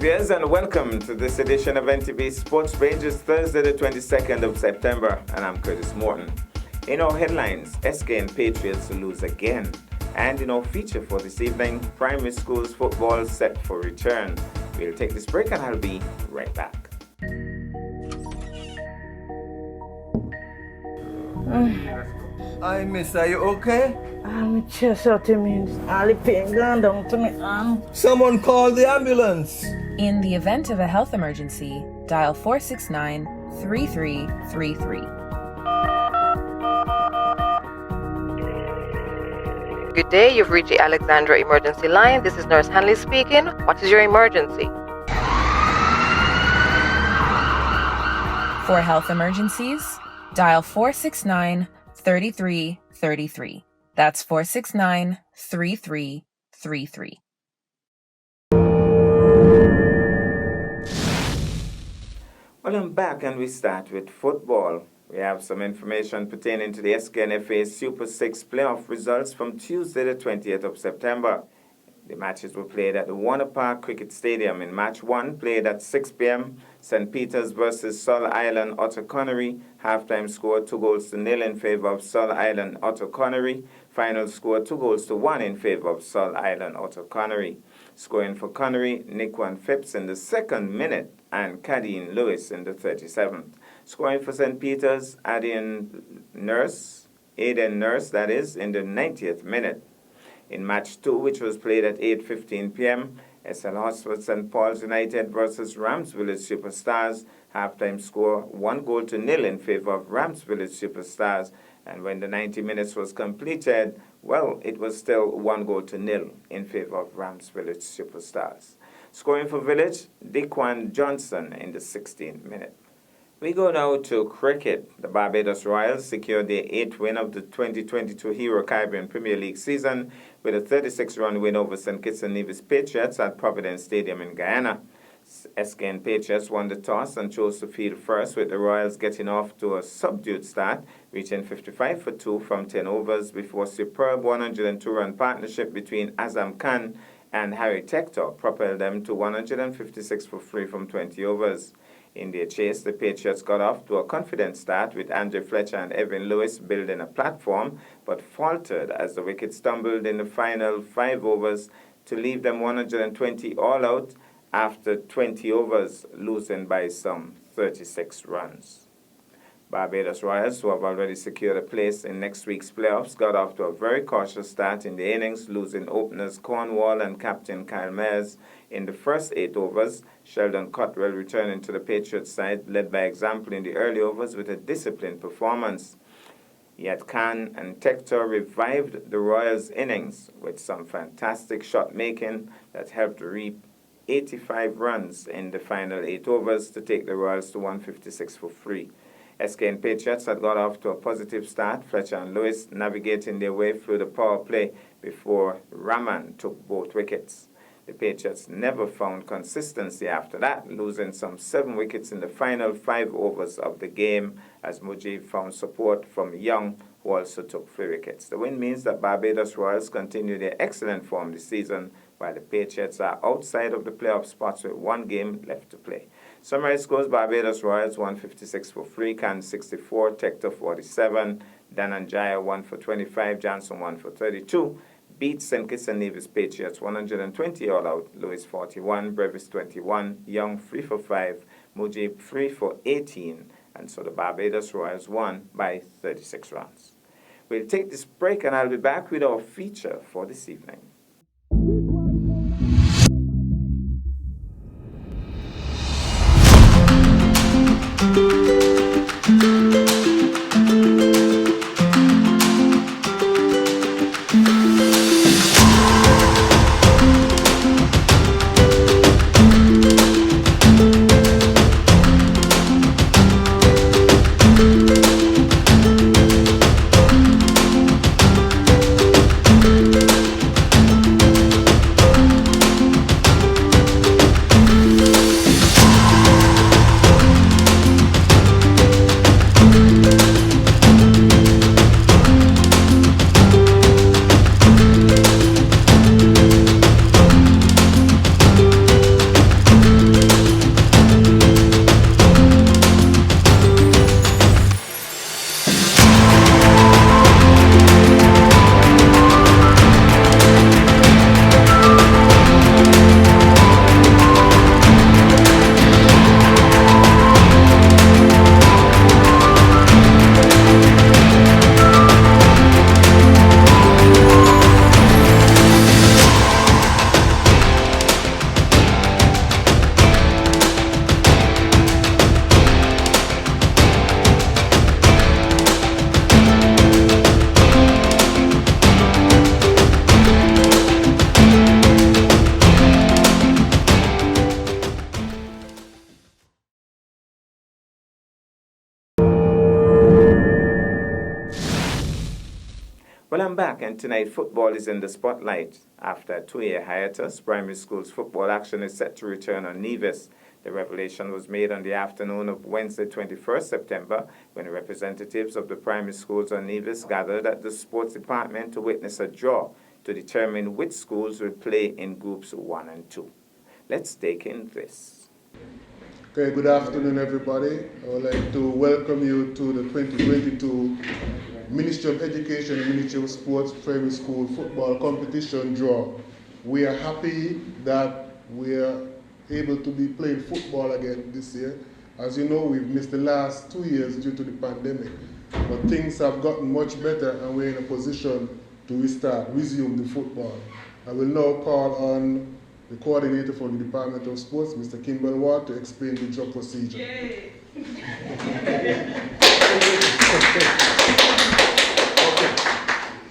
viewers, and welcome to this edition of NTV Sports Page. It's Thursday, the 22nd of September, and I'm Curtis Morton. In our headlines, SKN Patriots lose again. And in our feature for this evening, primary schools football set for return. We'll take this break and I'll be right back. Hi, miss, are you okay? My chest hurting me. All the pain gone down to me arm. Someone call the ambulance. In the event of a health emergency, dial 469-3333. Good day, you've reached the Alexandra Emergency Line. This is Nurse Hanley speaking. What is your emergency? For health emergencies, dial 469-3333. That's 469-3333. Well, I'm back and we start with football. We have some information pertaining to the SKNFA Super 6 playoff results from Tuesday, the 20th of September. The matches were played at the Warner Park Cricket Stadium. In match 1, played at 6 p.m., St. Peter's versus Sol Island Otto Connery. Halftime score 2-0 in favor of Sol Island Otto Connery. Final score 2-1 in favor of Sol Island Otto Connery. Scoring for Connery, Nickwan Phipps in the 2nd minute and Cadine Lewis in the 37th. Scoring for St. Peter's, Aiden Nurse, that is, in the 90th minute. In match 2, which was played at 8:15 p.m., SL Hospital St. Paul's United versus Rams Village Superstars. Halftime score 1-0 in favor of Rams Village Superstars. And when the 90 minutes was completed, well, it was still 1-0 in favor of Rams Village Superstars. Scoring for Village, Dequan Johnson in the 16th minute. We go now to cricket. The Barbados Royals secured their 8th win of the 2022 Hero Caribbean Premier League season with a 36-run win over St. Kitts and Nevis Patriots at Providence Stadium in Guyana. SKN Patriots won the toss and chose to field first, with the Royals getting off to a subdued start, reaching 55 for 2 from 10 overs before superb 102-run partnership between Azam Khan and Harry Tector propelled them to 156 for 3 from 20 overs. In their chase, the Patriots got off to a confident start with Andre Fletcher and Evan Lewis building a platform, but faltered as the wickets stumbled in the final 5 overs to leave them 120 all out after 20 overs, losing by some 36 runs. Barbados Royals, who have already secured a place in next week's playoffs, got off to a very cautious start in the innings, losing openers Cornwall and captain Kyle Mayers in the first 8 overs. Sheldon Cottrell returning to the Patriots side, led by example in the early overs with a disciplined performance. Yet Khan and Tector revived the Royals' innings with some fantastic shot making that helped reap 85 runs in the final 8 overs to take the Royals to 156 for 3. SKN Patriots had got off to a positive start, Fletcher and Lewis navigating their way through the power play before Rahman took both wickets. The Patriots never found consistency after that, losing some 7 wickets in the final 5 overs of the game as Mujib found support from Young, who also took 3 wickets. The win means that Barbados Royals continue their excellent form this season, while the Patriots are outside of the playoff spots with 1 game left to play. Summary scores: Barbados Royals 156 for 3, Khan 64, Tector 47, Dananjaya 1 for 25, Johnson 1 for 32. Beat St. Kitts and Nevis Patriots 120 all out, Lewis 41, Brevis 21, Young 3 for 5, Mujib 3 for 18, and so the Barbados Royals won by 36 runs. We'll take this break and I'll be back with our feature for this evening. Welcome back, and tonight football is in the spotlight. After a 2-year hiatus, primary schools football action is set to return on Nevis. The revelation was made on the afternoon of Wednesday, 21st September, when representatives of the primary schools on Nevis gathered at the sports department to witness a draw to determine which schools will play in groups 1 and 2. Let's take in this. Okay, good afternoon, everybody. I would like to welcome you to the 2022 Ministry of Education and Ministry of Sports Primary School Football Competition draw. We are happy that we are able to be playing football again this year. As you know, we've missed the last 2 years due to the pandemic, but things have gotten much better and we're in a position to resume the football. I will now call on the coordinator for the Department of Sports, Mr. Kimball Ward, to explain the draw procedure. Yay.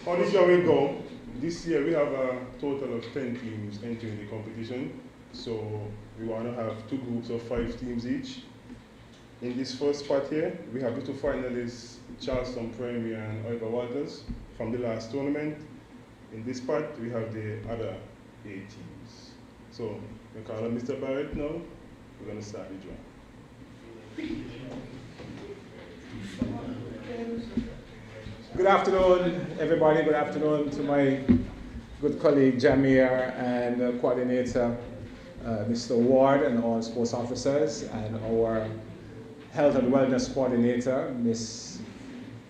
How this year will go? This year we have a total of 10 teams entering the competition. So we want to have 2 groups of 5 teams each. In this first spot here, we have the 2 finalists, Charleston Primary and Oliver Walters, from the last tournament. In this spot, we have the other 8 teams. So we call on Mr. Barrett now. We're going to start the draw. Good afternoon, everybody. Good afternoon to my good colleague Jamir and coordinator Mr. Ward and all sports officers, and our health and wellness coordinator, Miss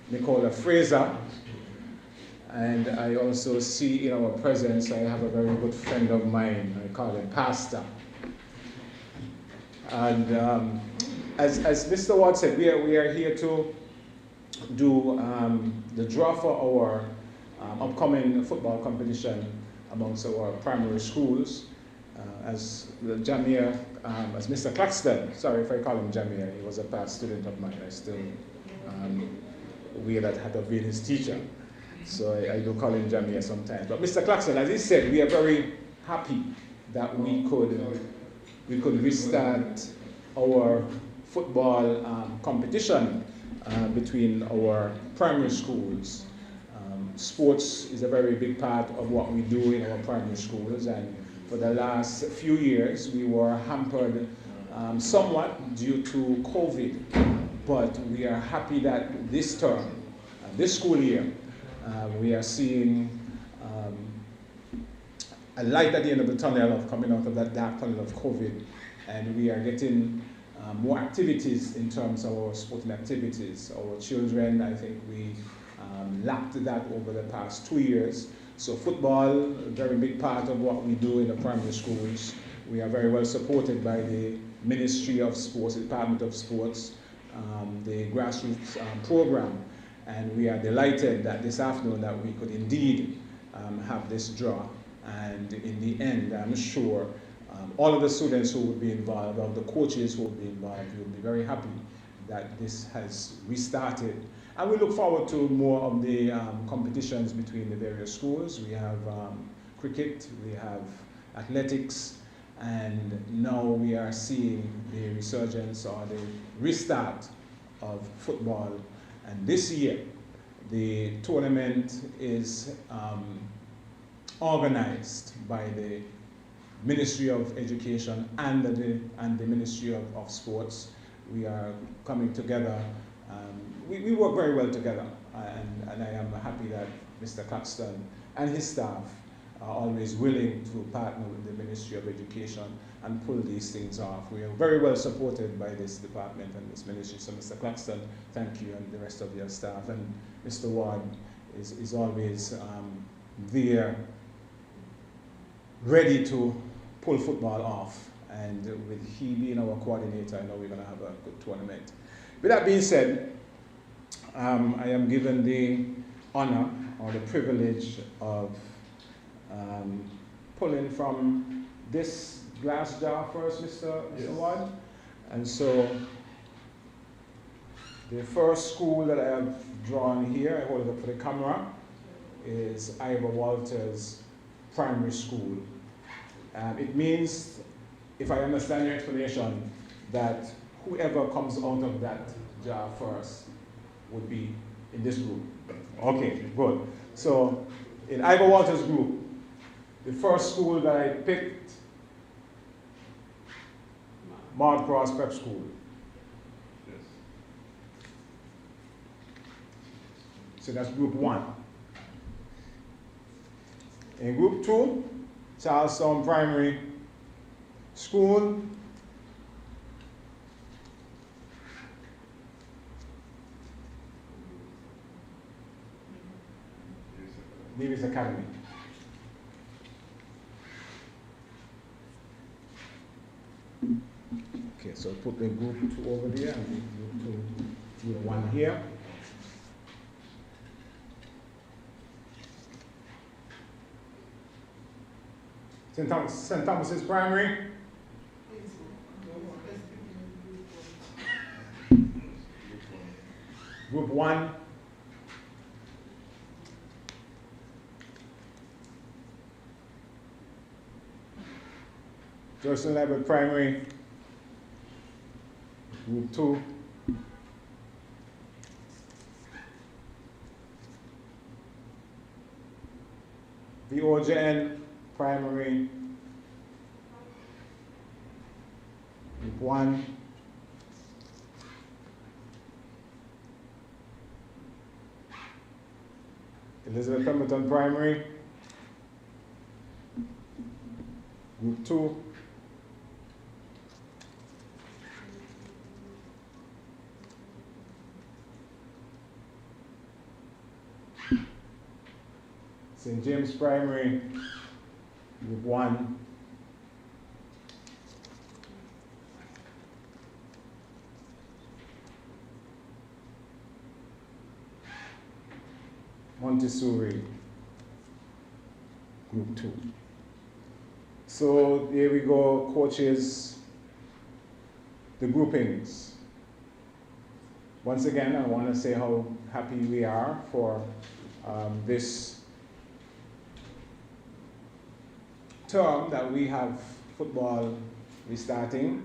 Nicola Fraser. And I also see in our presence, I have a very good friend of mine, I call him Pastor. And as Mr. Ward said, we are here to do the draw for our upcoming football competition amongst our primary schools. As Jamir, as Mr. Claxton, sorry if I call him Jamir, he was a past student of mine. I still weird that had to be his teacher. So I do call him Jamir sometimes. But Mr. Claxton, as he said, we are very happy that we could restart our football competition between our primary schools. Sports is a very big part of what we do in our primary schools, and for the last few years we were hampered somewhat due to COVID, but we are happy that this term, this school year, we are seeing a light at the end of the tunnel of coming out of that dark tunnel of COVID, and we are getting more activities in terms of our sporting activities. Our children, I think we lacked that over the past 2 years. So football, a very big part of what we do in the primary schools. We are very well supported by the Ministry of Sports, the Department of Sports, the grassroots program. And we are delighted that this afternoon that we could indeed have this draw. And in the end, I'm sure all of the students who will be involved, all the coaches who will be involved, will be very happy that this has restarted. And we look forward to more of the competitions between the various schools. We have cricket, we have athletics, and now we are seeing the resurgence or the restart of football. And this year, the tournament is organized by the Ministry of Education and the Ministry of Sports. We are coming together. We work very well together, and I am happy that Mr. Claxton and his staff are always willing to partner with the Ministry of Education and pull these things off. We are very well supported by this department and this ministry. So Mr. Claxton, thank you, and the rest of your staff. And Mr. Ward is always there, ready to pull football off. And with he being our coordinator, I know we're going to have a good tournament. With that being said, I am given the honor or the privilege of pulling from this glass jar first, Mr. Ward. And so the first school that I have drawn here, I hold it up for the camera, is Ivor Walters Primary School. It means, if I understand your explanation, that whoever comes out of that jar first would be in this group. Okay, good. So in Ivor Walters' group, the first school that I picked, Mount Cross Prep School. So that's group 1. In group 2, Charlestown Primary School. Nevis Academy. Okay, so put the group 2 over there and group 1 here. St. Thomas's Primary. Group 1. Joycelyn Levitt Primary. Group 2. The OJN Primary. Group 1. Elizabeth Pemberton Primary. Group 2. St. James Primary, Group 1. Montessori, Group 2. So here we go, coaches, the groupings. Once again, I want to say how happy we are for this term that we have football restarting.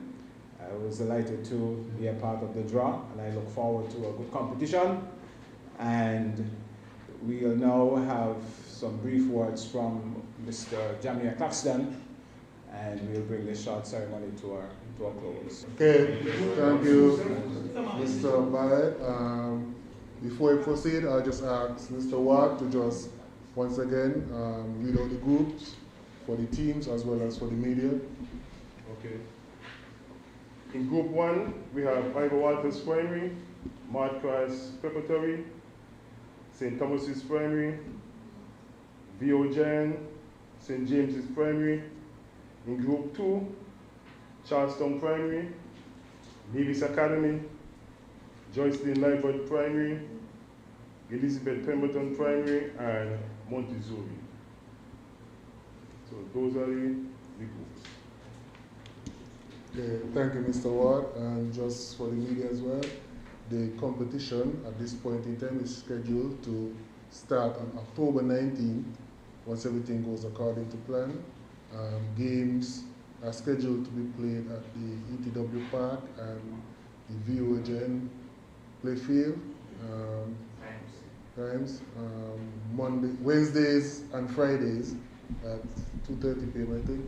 I was delighted to be a part of the draw, and I look forward to a good competition. And we'll now have some brief words from Mr. Jamia Claxton, and we'll bring this short ceremony to a close. Okay, thank you, Mr. Barrett. Before we proceed, I'll just ask Mr. Watt to just once again read out the groups for the teams as well as for the media. Okay. In Group 1, we have Ivor Walters Primary, Mount Cross Preparatory, St. Thomas's Primary, VOJN, St. James's Primary. In Group 2, Charlestown Primary, Nevis Academy, Joycelyn Levitt Primary, Elizabeth Pemberton Primary, and Montessori. So those are the groups. Okay, thank you, Mr. Ward. And just for the media as well, the competition at this point in time is scheduled to start on October 19th, once everything goes according to plan. Games are scheduled to be played at the ETW Park and the VOJN playfield. Times Wednesdays and Fridays at 2:30 p.m. I think.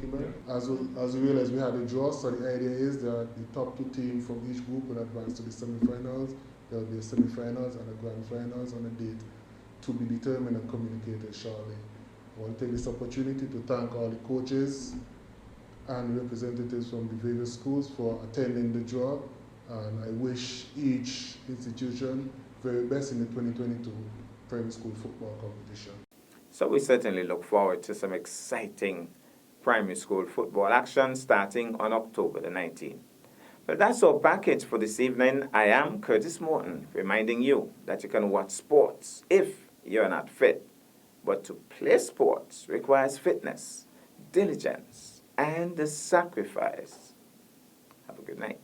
As we realized, we had a draw, so the idea is that the top 2 teams from each group will advance to the semi-finals. There will be a semi-finals and a grand finals on a date to be determined and communicated shortly. I want to take this opportunity to thank all the coaches and representatives from the various schools for attending the draw, and I wish each institution very best in the 2022 primary school football competition. So we certainly look forward to some exciting primary school football action starting on October the 19th. But that's our package for this evening. I am Curtis Morton, reminding you that you can watch sports if you're not fit. But to play sports requires fitness, diligence, and the sacrifice. Have a good night.